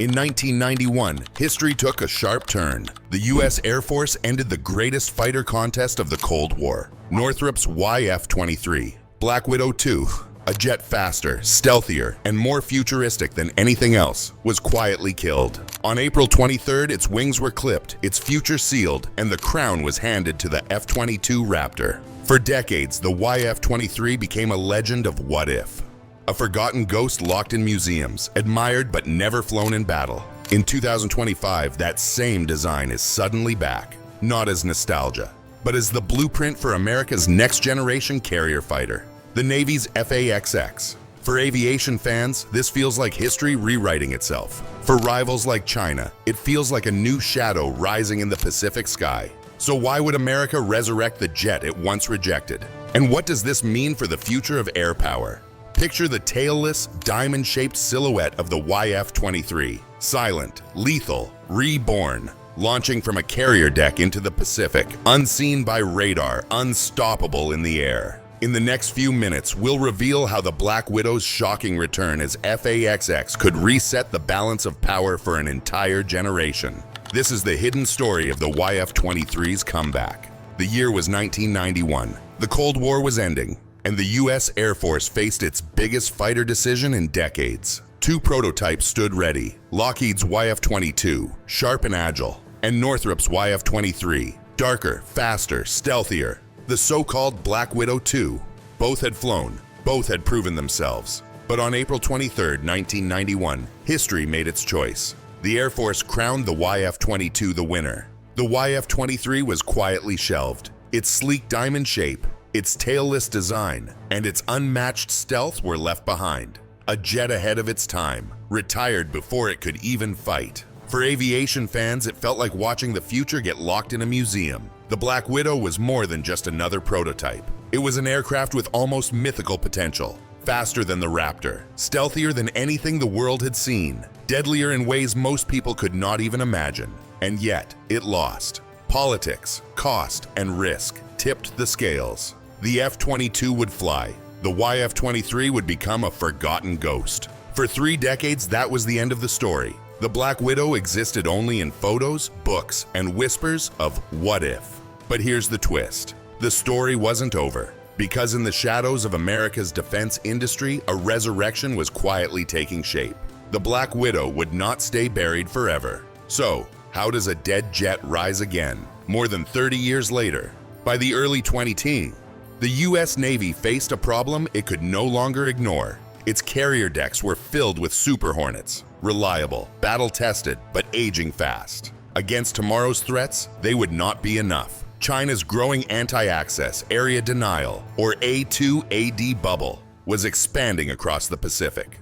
In 1991, history took a sharp turn. The U.S. Air Force ended the greatest fighter contest of the Cold War. Northrop's YF-23, Black Widow II, a jet faster, stealthier, and more futuristic than anything else, was quietly killed. On April 23rd, its wings were clipped, its future sealed, and the crown was handed to the F-22 Raptor. For decades, the YF-23 became a legend of what if. A forgotten ghost locked in museums, admired but never flown in battle. In 2025, that same design is suddenly back, not as nostalgia, but as the blueprint for America's next-generation carrier fighter, the Navy's F/A-XX. For aviation fans, this feels like history rewriting itself. For rivals like China, it feels like a new shadow rising in the Pacific sky. So why would America resurrect the jet it once rejected? And what does this mean for the future of air power? Picture the tailless, diamond-shaped silhouette of the YF-23, silent, lethal, reborn, launching from a carrier deck into the Pacific, unseen by radar, unstoppable in the air. In the next few minutes, we'll reveal how the Black Widow's shocking return as F/A-XX could reset the balance of power for an entire generation. This is the hidden story of the YF-23's comeback. The year was 1991. The Cold War was ending, and the U.S. Air Force faced its biggest fighter decision in decades. Two prototypes stood ready: Lockheed's YF-22, sharp and agile, and Northrop's YF-23, darker, faster, stealthier. The so-called Black Widow II. Both had flown, both had proven themselves. But on April 23, 1991, history made its choice. The Air Force crowned the YF-22 the winner. The YF-23 was quietly shelved. Its sleek diamond shape, its tailless design, and its unmatched stealth were left behind. A jet ahead of its time, retired before it could even fight. For aviation fans, it felt like watching the future get locked in a museum. The Black Widow was more than just another prototype. It was an aircraft with almost mythical potential. Faster than the Raptor, stealthier than anything the world had seen, deadlier in ways most people could not even imagine. And yet, it lost. Politics, cost, and risk tipped the scales. The F-22 would fly. The YF-23 would become a forgotten ghost. For 3 decades, that was the end of the story. The Black Widow existed only in photos, books, and whispers of what if. But here's the twist. The story wasn't over, because in the shadows of America's defense industry, a resurrection was quietly taking shape. The Black Widow would not stay buried forever. So, how does a dead jet rise again, more than 30 years later? By the early 2010s, the U.S. Navy faced a problem it could no longer ignore. Its carrier decks were filled with Super Hornets, reliable, battle-tested, but aging fast. Against tomorrow's threats, they would not be enough. China's growing anti-access, area denial, or A2AD bubble, was expanding across the Pacific.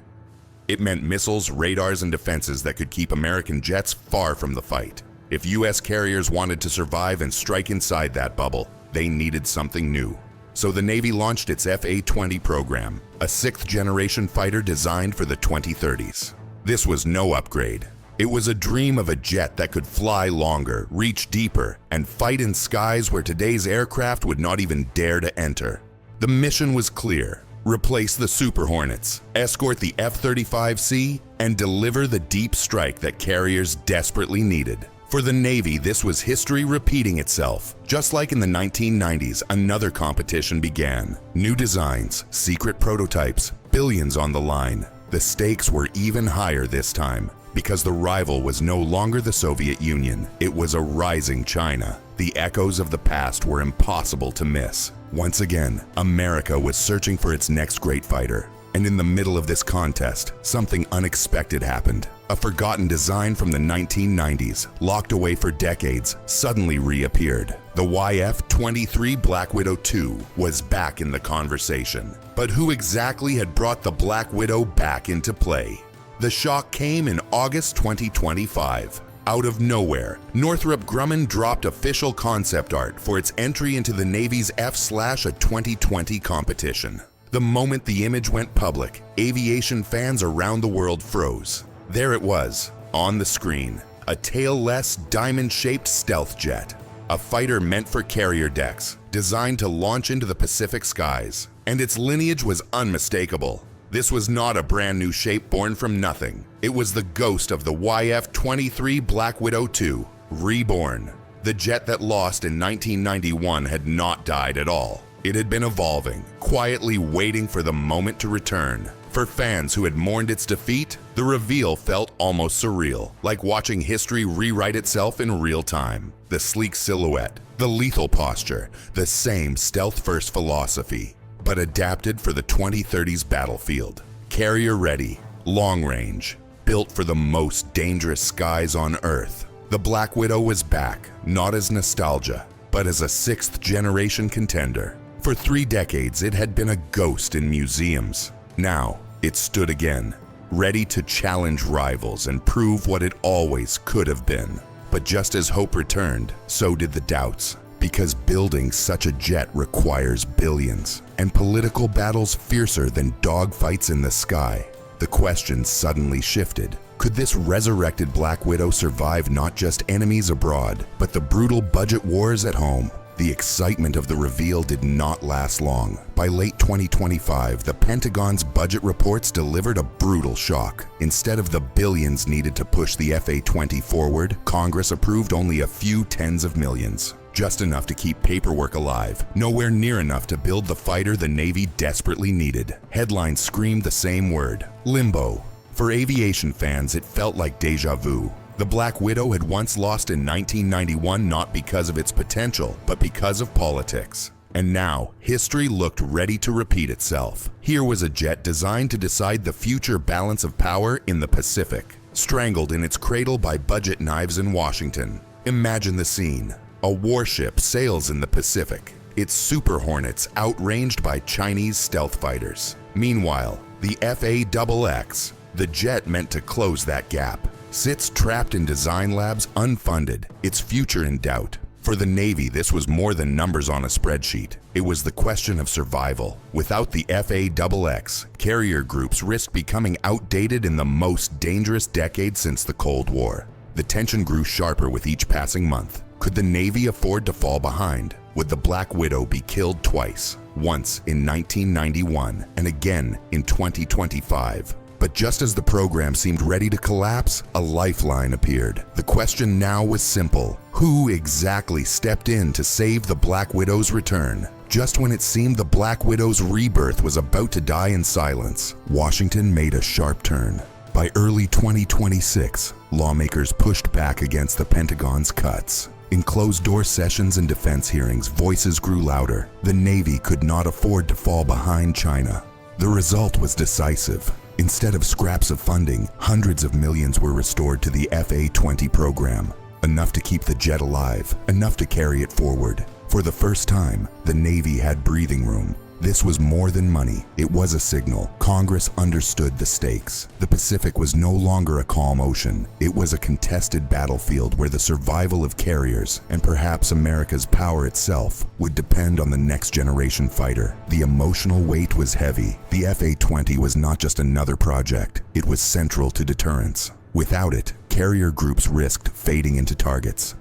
It meant missiles, radars, and defenses that could keep American jets far from the fight. If U.S. carriers wanted to survive and strike inside that bubble, they needed something new. So the Navy launched its F/A-20 program, a 6th-generation fighter designed for the 2030s. This was no upgrade. It was a dream of a jet that could fly longer, reach deeper, and fight in skies where today's aircraft would not even dare to enter. The mission was clear: replace the Super Hornets, escort the F-35C, and deliver the deep strike that carriers desperately needed. For the Navy, this was history repeating itself. Just like in the 1990s, another competition began. New designs, secret prototypes, billions on the line. The stakes were even higher this time, because the rival was no longer the Soviet Union. It was a rising China. The echoes of the past were impossible to miss. Once again, America was searching for its next great fighter. And in the middle of this contest, something unexpected happened. A forgotten design from the 1990s, locked away for decades, suddenly reappeared. The YF-23 Black Widow II was back in the conversation. But who exactly had brought the Black Widow back into play? The shock came in August 2025. Out of nowhere, Northrop Grumman dropped official concept art for its entry into the Navy's F/A-2020 competition. The moment the image went public, aviation fans around the world froze. There it was, on the screen, a tailless, diamond-shaped stealth jet. A fighter meant for carrier decks, designed to launch into the Pacific skies. And its lineage was unmistakable. This was not a brand new shape born from nothing. It was the ghost of the YF-23 Black Widow II, reborn. The jet that lost in 1991 had not died at all. It had been evolving, quietly waiting for the moment to return. For fans who had mourned its defeat, the reveal felt almost surreal, like watching history rewrite itself in real time. The sleek silhouette, the lethal posture, the same stealth-first philosophy, but adapted for the 2030s battlefield. Carrier-ready, long-range, built for the most dangerous skies on Earth. The Black Widow was back, not as nostalgia, but as a sixth-generation contender. For 3 decades, it had been a ghost in museums. Now, it stood again, ready to challenge rivals and prove what it always could have been. But just as hope returned, so did the doubts. Because building such a jet requires billions, and political battles fiercer than dogfights in the sky. The question suddenly shifted. Could this resurrected Black Widow survive not just enemies abroad, but the brutal budget wars at home? The excitement of the reveal did not last long. By late 2025, the Pentagon's budget reports delivered a brutal shock. Instead of the billions needed to push the F-22 forward, Congress approved only a few tens of millions. Just enough to keep paperwork alive, nowhere near enough to build the fighter the Navy desperately needed. Headlines screamed the same word: limbo. For aviation fans, it felt like déjà vu. The Black Widow had once lost in 1991 not because of its potential, but because of politics. And now, history looked ready to repeat itself. Here was a jet designed to decide the future balance of power in the Pacific, strangled in its cradle by budget knives in Washington. Imagine the scene. A warship sails in the Pacific, its Super Hornets outranged by Chinese stealth fighters. Meanwhile, the F-22, the jet meant to close that gap, sits trapped in design labs unfunded, its future in doubt. For the Navy, this was more than numbers on a spreadsheet. It was the question of survival. Without the F-22, carrier groups risked becoming outdated in the most dangerous decade since the Cold War. The tension grew sharper with each passing month. Could the Navy afford to fall behind? Would the Black Widow be killed twice? Once in 1991 and again in 2025. But just as the program seemed ready to collapse, a lifeline appeared. The question now was simple. Who exactly stepped in to save the Black Widow's return? Just when it seemed the Black Widow's rebirth was about to die in silence, Washington made a sharp turn. By early 2026, lawmakers pushed back against the Pentagon's cuts. In closed-door sessions and defense hearings, voices grew louder. The Navy could not afford to fall behind China. The result was decisive. Instead of scraps of funding, hundreds of millions were restored to the F-22 program. Enough to keep the jet alive, enough to carry it forward. For the first time, the Navy had breathing room. This was more than money. It was a signal. Congress understood the stakes. The Pacific was no longer a calm ocean. It was a contested battlefield where the survival of carriers, and perhaps America's power itself, would depend on the next generation fighter. The emotional weight was heavy. The F-22 was not just another project. It was central to deterrence. Without it, carrier groups risked fading into targets.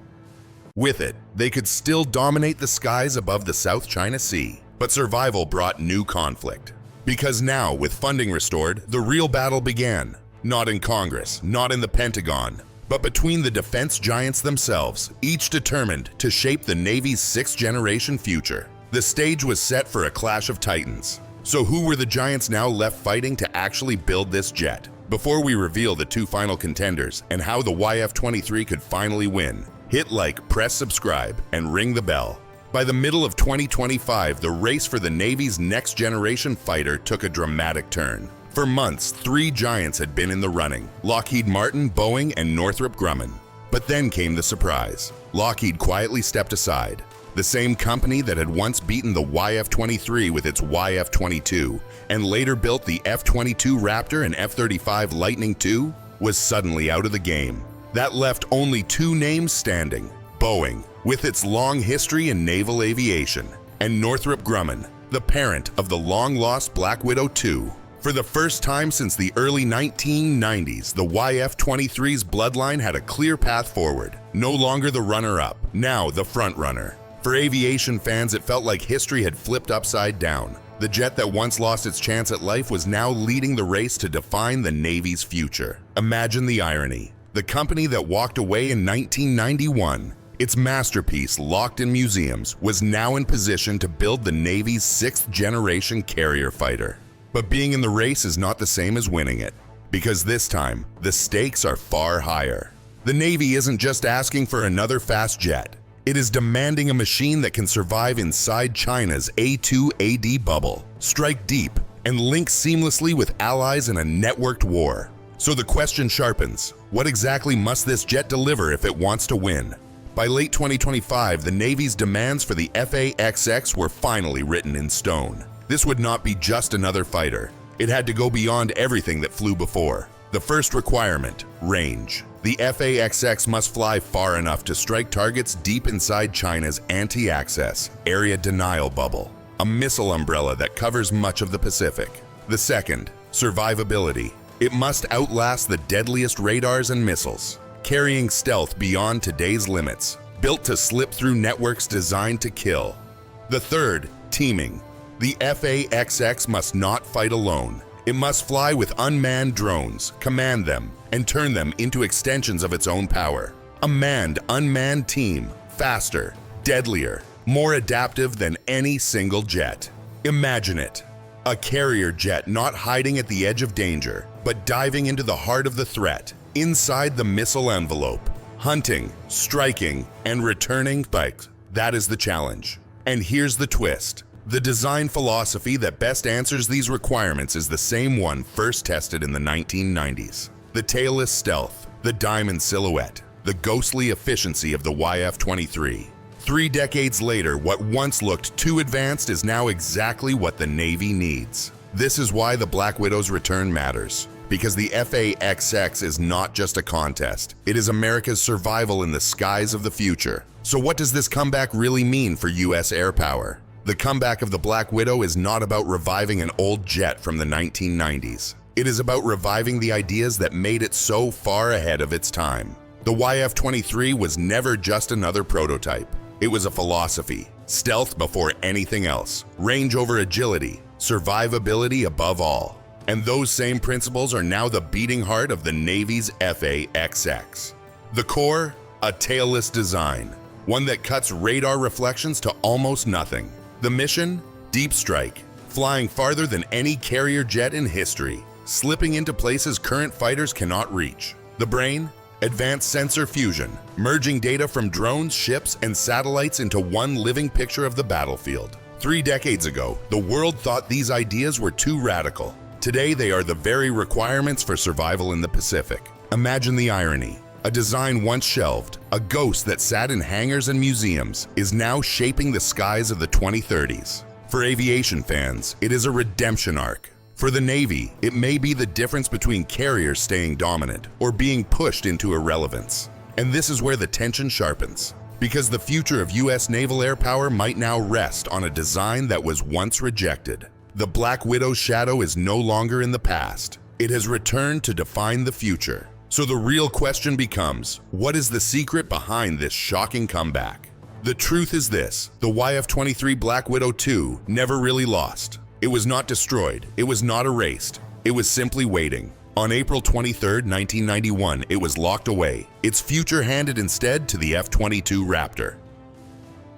With it, they could still dominate the skies above the South China Sea. But survival brought new conflict. Because now, with funding restored, the real battle began. Not in Congress, not in the Pentagon, but between the defense giants themselves, each determined to shape the Navy's sixth-generation future. The stage was set for a clash of titans. So who were the giants now left fighting to actually build this jet? Before we reveal the 2 final contenders and how the YF-23 could finally win, hit like, press subscribe, and ring the bell. By the middle of 2025, the race for the Navy's next-generation fighter took a dramatic turn. For months, 3 giants had been in the running: Lockheed Martin, Boeing, and Northrop Grumman. But then came the surprise. Lockheed quietly stepped aside. The same company that had once beaten the YF-23 with its YF-22 and later built the F-22 Raptor and F-35 Lightning II was suddenly out of the game. That left only 2 names standing: Boeing, with its long history in naval aviation, and Northrop Grumman, the parent of the long-lost Black Widow II. For the first time since the early 1990s, the YF-23's bloodline had a clear path forward. No longer the runner-up, now the front-runner. For aviation fans, it felt like history had flipped upside down. The jet that once lost its chance at life was now leading the race to define the Navy's future. Imagine the irony. The company that walked away in 1991, its masterpiece locked in museums, was now in position to build the Navy's 6th-generation carrier fighter. But being in the race is not the same as winning it, because this time, the stakes are far higher. The Navy isn't just asking for another fast jet. It is demanding a machine that can survive inside China's A2AD bubble, strike deep, and link seamlessly with allies in a networked war. So the question sharpens: what exactly must this jet deliver if it wants to win? By late 2025, the Navy's demands for the F/A-XX were finally written in stone. This would not be just another fighter. It had to go beyond everything that flew before. The first requirement: range. The F/A-XX must fly far enough to strike targets deep inside China's anti-access area denial bubble, a missile umbrella that covers much of the Pacific. The second, survivability. It must outlast the deadliest radars and missiles, carrying stealth beyond today's limits, built to slip through networks designed to kill. The third, teaming. The F/A-XX must not fight alone. It must fly with unmanned drones, command them, and turn them into extensions of its own power. A manned-unmanned team, faster, deadlier, more adaptive than any single jet. Imagine it. A carrier jet not hiding at the edge of danger, but diving into the heart of the threat, inside the missile envelope, hunting, striking, and returning spikes. That is the challenge. And here's the twist. The design philosophy that best answers these requirements is the same one first tested in the 1990s. The tailless stealth, the diamond silhouette, the ghostly efficiency of the YF-23. 3 decades later, what once looked too advanced is now exactly what the Navy needs. This is why the Black Widow's return matters. Because the F/A-XX is not just a contest. It is America's survival in the skies of the future. So what does this comeback really mean for U.S. air power? The comeback of the Black Widow is not about reviving an old jet from the 1990s. It is about reviving the ideas that made it so far ahead of its time. The YF-23 was never just another prototype. It was a philosophy. Stealth before anything else. Range over agility. Survivability above all. And those same principles are now the beating heart of the Navy's F/A-XX. The core, a tailless design. One that cuts radar reflections to almost nothing. The mission, deep strike. Flying farther than any carrier jet in history. Slipping into places current fighters cannot reach. The brain, advanced sensor fusion. Merging data from drones, ships, and satellites into one living picture of the battlefield. 3 decades ago, the world thought these ideas were too radical. Today, they are the very requirements for survival in the Pacific. Imagine the irony. A design once shelved, a ghost that sat in hangars and museums, is now shaping the skies of the 2030s. For aviation fans, it is a redemption arc. For the Navy, it may be the difference between carriers staying dominant or being pushed into irrelevance. And this is where the tension sharpens. Because the future of U.S. naval air power might now rest on a design that was once rejected. The Black Widow's shadow is no longer in the past. It has returned to define the future. So the real question becomes, what is the secret behind this shocking comeback? The truth is this: the YF-23 Black Widow II never really lost. It was not destroyed. It was not erased. It was simply waiting. On April 23, 1991, it was locked away, its future handed instead to the F-22 Raptor.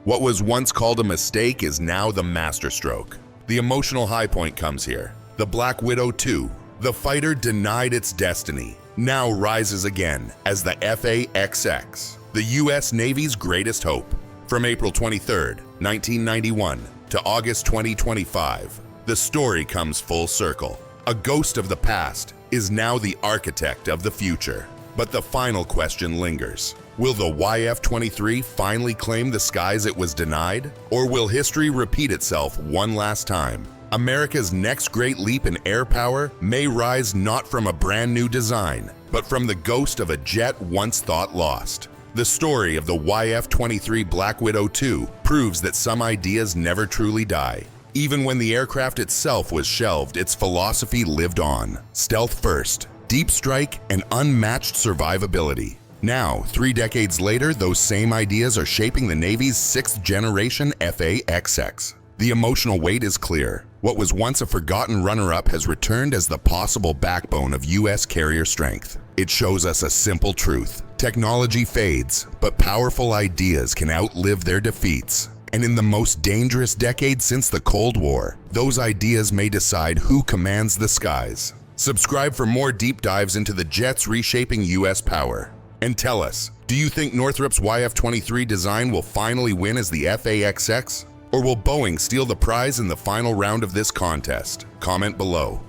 What was once called a mistake is now the masterstroke. The emotional high point comes here. The Black Widow II, the fighter denied its destiny, now rises again as the F/A-XX, the U.S. Navy's greatest hope. From April 23, 1991 to August 2025, the story comes full circle. A ghost of the past is now the architect of the future. But the final question lingers. Will the YF-23 finally claim the skies it was denied? Or will history repeat itself one last time? America's next great leap in air power may rise not from a brand new design, but from the ghost of a jet once thought lost. The story of the YF-23 Black Widow II proves that some ideas never truly die. Even when the aircraft itself was shelved, its philosophy lived on. Stealth first, deep strike, and unmatched survivability. Now, 3 decades later, those same ideas are shaping the Navy's 6th generation F/A-XX. The emotional weight is clear. What was once a forgotten runner-up has returned as the possible backbone of U.S. carrier strength. It shows us a simple truth. Technology fades, but powerful ideas can outlive their defeats. And in the most dangerous decade since the Cold War, those ideas may decide who commands the skies. Subscribe for more deep dives into the jets reshaping U.S. power. And tell us, do you think Northrop's YF-23 design will finally win as the FAXX? Or will Boeing steal the prize in the final round of this contest? Comment below.